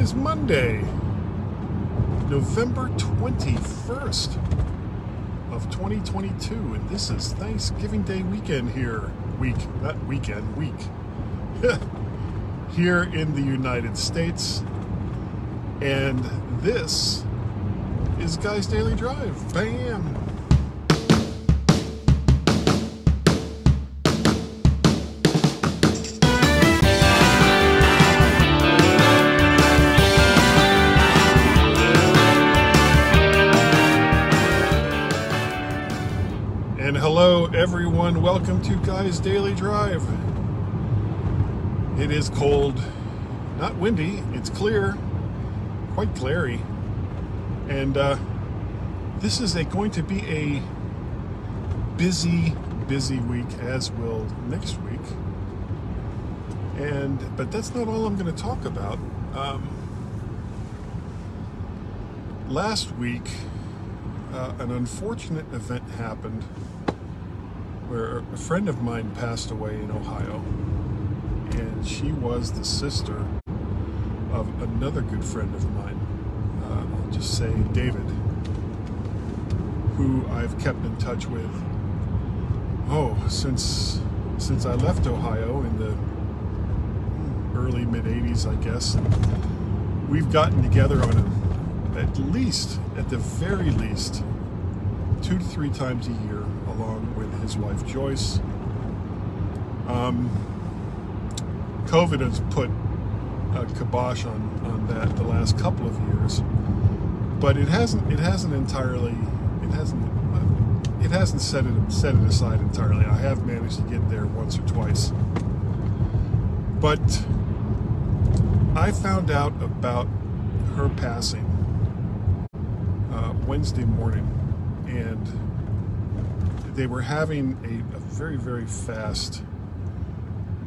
is Monday, November 21st of 2022, and this is Thanksgiving Day weekend here. Week here in the United States. And this is Guy's Daily Drive. Bam! And hello everyone, welcome to Guy's Daily Drive. It is cold, not windy, it's clear, quite glary. And this is going to be a busy week, as will next week. But that's not all I'm going to talk about. Last week, an unfortunate event happened where a friend of mine passed away in Ohio, and she was the sister of another good friend of mine. I'll just say David, who I've kept in touch with since I left Ohio in the early mid 80s, I guess. And we've gotten together on at the very least 2 to 3 times a year, along with his wife Joyce. COVID has put a kibosh on that the last couple of years, but it hasn't set it aside entirely. I have managed to get there once or twice, but I found out about her passing Wednesday morning, and they were having a very, very fast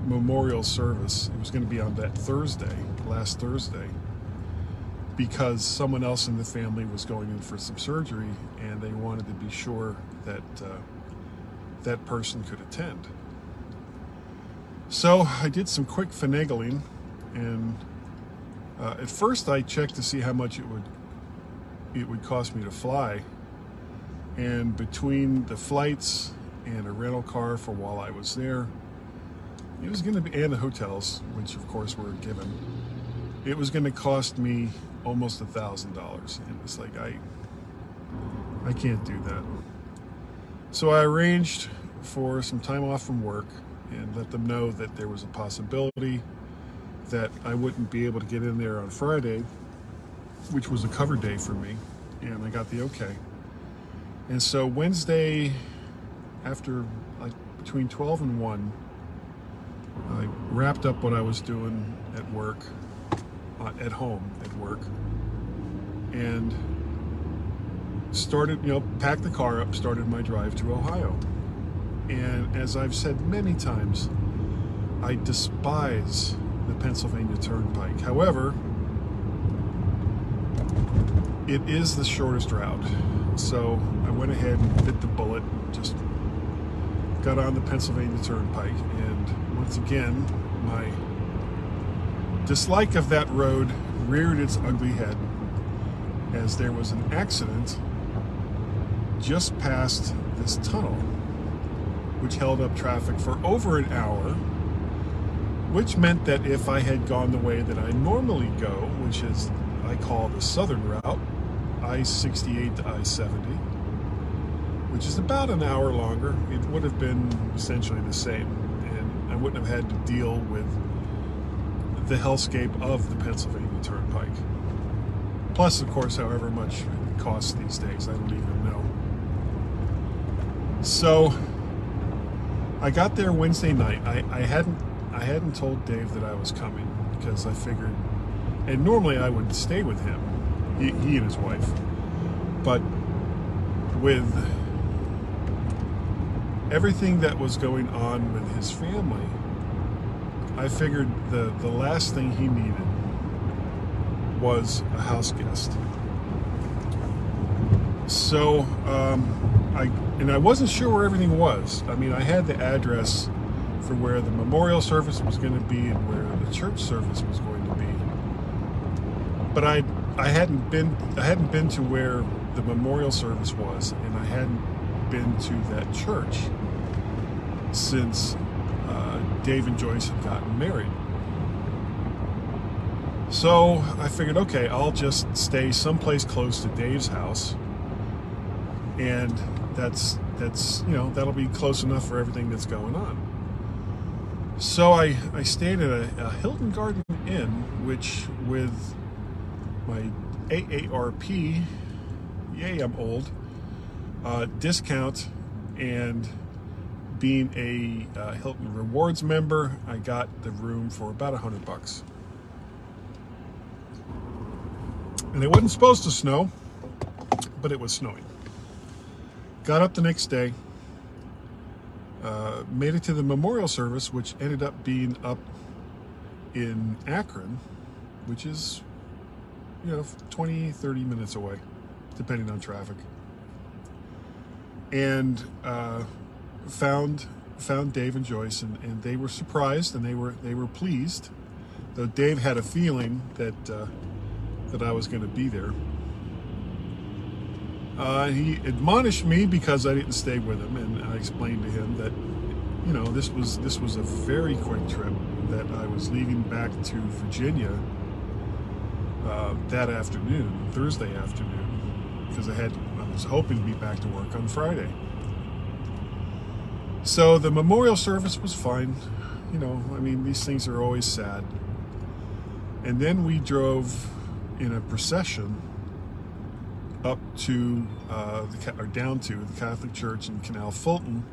memorial service. It was going to be on that last Thursday, because someone else in the family was going in for some surgery, and they wanted to be sure that that person could attend. So I did some quick finagling, and at first I checked to see how much it would cost me to fly, and between the flights and a rental car for while I was there, it was going to be, and the hotels, which of course were given, it was going to cost me almost $1,000, and it's like I can't do that. So I arranged for some time off from work and let them know that there was a possibility that I wouldn't be able to get in there on Friday, which was a cover day for me, and I got the okay. And so Wednesday, after between 12 and 1, I wrapped up what I was doing at work, at home at work, and started, packed the car up, started my drive to Ohio. And as I've said many times, I despise the Pennsylvania Turnpike. However, it is the shortest route. So I went ahead and bit the bullet, just got on the Pennsylvania Turnpike, and once again, my dislike of that road reared its ugly head as there was an accident just past this tunnel, which held up traffic for over an hour, which meant that if I had gone the way that I normally go, which is, I call the southern route, I-68 to I-70, which is about an hour longer, it would have been essentially the same, and I wouldn't have had to deal with the hellscape of the Pennsylvania Turnpike. Plus, of course, however much it costs these days, I don't even know. So I got there Wednesday night. I hadn't told Dave that I was coming, because I figured, and normally I would stay with him, he and his wife, but with everything that was going on with his family, I figured the last thing he needed was a house guest. So I wasn't sure where everything was. I mean, I had the address for where the memorial service was going to be and where the church service was going to be. but I hadn't been to where the memorial service was, and I hadn't been to that church since Dave and Joyce had gotten married. So I figured, okay, I'll just stay someplace close to Dave's house, and that's that'll be close enough for everything that's going on. So I stayed at a Hilton Garden Inn, which with my AARP, yay, I'm old, discount, and being a Hilton Rewards member, I got the room for about $100. And it wasn't supposed to snow, but it was snowing. Got up the next day, made it to the memorial service, which ended up being up in Akron, which is 20-30 minutes away, depending on traffic. And found Dave and Joyce, and they were surprised, and they were pleased, though Dave had a feeling that I was going to be there. He admonished me because I didn't stay with him, and I explained to him that this was a very quick trip, that I was leaving back to Virginia that afternoon, Thursday afternoon, because I was hoping to be back to work on Friday. So the memorial service was fine. These things are always sad. And then we drove in a procession up to down to the Catholic Church in Canal Fulton,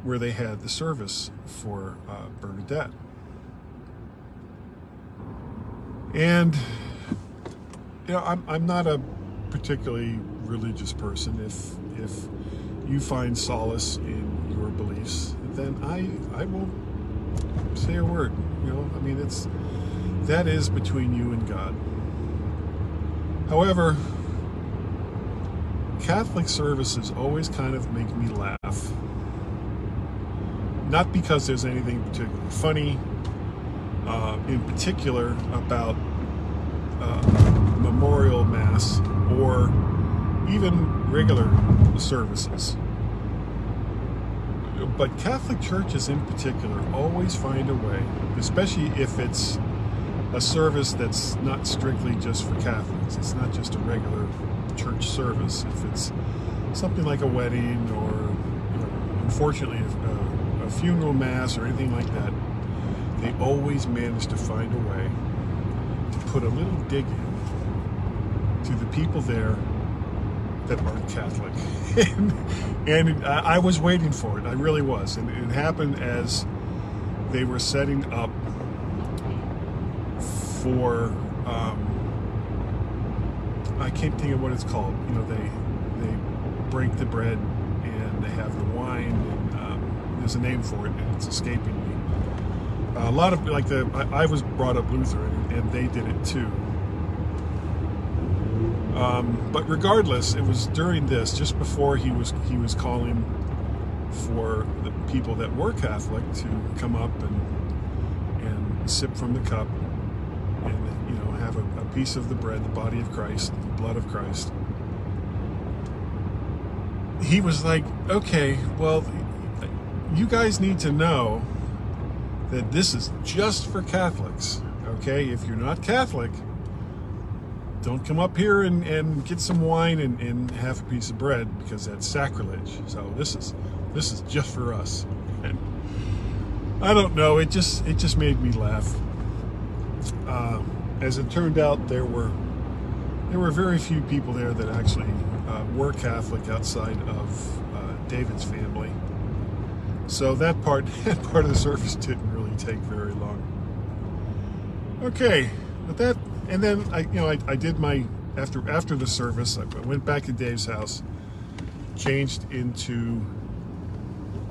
where they had the service for Bernadette. And I'm not a particularly religious person. If you find solace in your beliefs, then I won't say a word. That is between you and God. However, Catholic services always kind of make me laugh. Not because there's anything particularly funny, in particular about memorial mass or even regular services. But Catholic churches in particular always find a way, especially if it's a service that's not strictly just for Catholics. It's not just a regular church service. If it's something like a wedding or, unfortunately, a funeral mass or anything like that, they always manage to find a way to put a little dig in to the people there that aren't Catholic. and I was waiting for it. I really was. And it happened as they were setting up for, I can't think of what it's called. They break the bread and they have the wine, and there's a name for it, and it's escaping me. A lot of I was brought up Lutheran, and they did it too. But regardless, it was during this, just before he was calling for the people that were Catholic to come up and sip from the cup and have a piece of the bread, the body of Christ, the blood of Christ. He was like, okay, well, you guys need to know that this is just for Catholics, okay? If you're not Catholic, don't come up here and get some wine and have a piece of bread, because that's sacrilege. So this is just for us. And I don't know, it just made me laugh. As it turned out, there were very few people there that actually were Catholic outside of David's family. So that part of the service didn't really take very long. Okay, but that, and then I did my after the service, I went back to Dave's house, changed into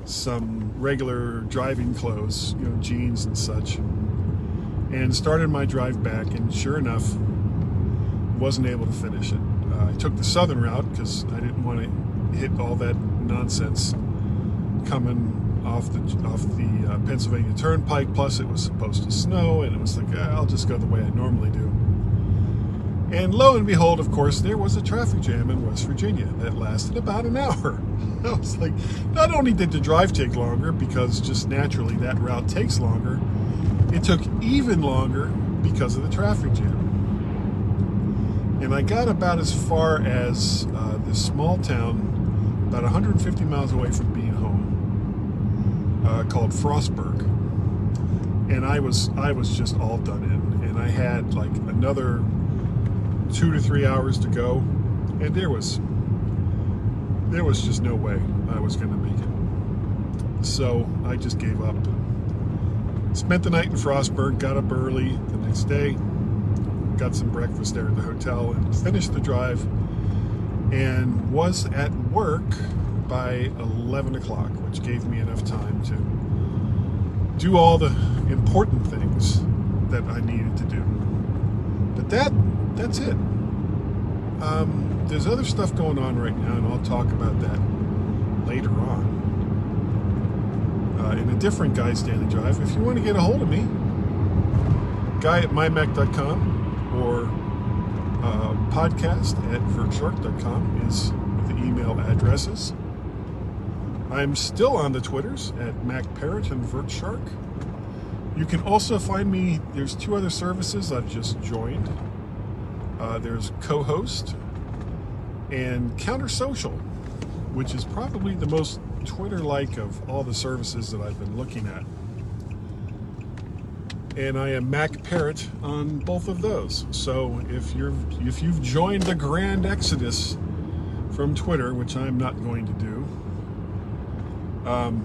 some regular driving clothes, jeans and such, and started my drive back, and sure enough, wasn't able to finish it. I took the southern route because I didn't want to hit all that nonsense coming off the Pennsylvania Turnpike. Plus, it was supposed to snow, and it was like, I'll just go the way I normally do. And lo and behold, of course, there was a traffic jam in West Virginia that lasted about an hour. I was like, not only did the drive take longer, because just naturally that route takes longer, it took even longer because of the traffic jam. And I got about as far as this small town, about 150 miles away from being home, called Frostburg. And I was just all done in. And I had like another 2 to 3 hours to go, and there was just no way I was going to make it. So I just gave up. Spent the night in Frostburg, got up early the next day, got some breakfast there at the hotel, and finished the drive, and was at work by 11 o'clock, which gave me enough time to do all the important things that I needed to do. But that's it. There's other stuff going on right now, and I'll talk about that later on in a different Guy's Daily Drive. If you want to get a hold of me, guy@mymac.com or podcast@vertshark.com is the email addresses. I'm still on the Twitters at MacParrot and VertShark. You can also find me, there's 2 other services I've just joined. There's Co-Host and Counter Social, which is probably the most Twitter-like of all the services that I've been looking at. And I am Mac Parrot on both of those. So if you've joined the grand exodus from Twitter, which I'm not going to do,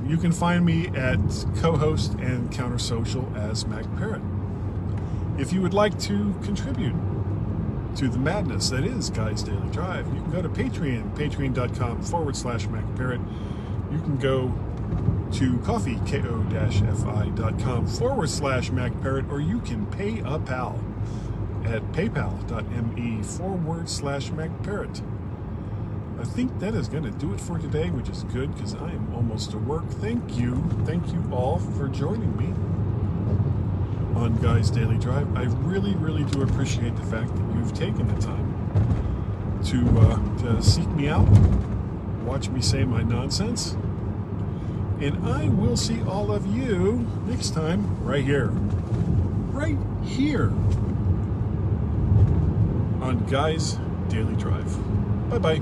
you can find me at Co-Host and Counter Social as Mac Parrot. If you would like to contribute to the madness that is Guy's Daily Drive, you can go to Patreon, patreon.com/MacParrot. You can go to coffee, ko-fi.com/MacParrot, or you can pay a pal at paypal.me/MacParrot. I think that is going to do it for today, which is good because I am almost to work. Thank you all for joining me on Guy's Daily Drive. I really, really do appreciate the fact that you've taken the time to seek me out, watch me say my nonsense, and I will see all of you next time right here on Guy's Daily Drive. Bye-bye.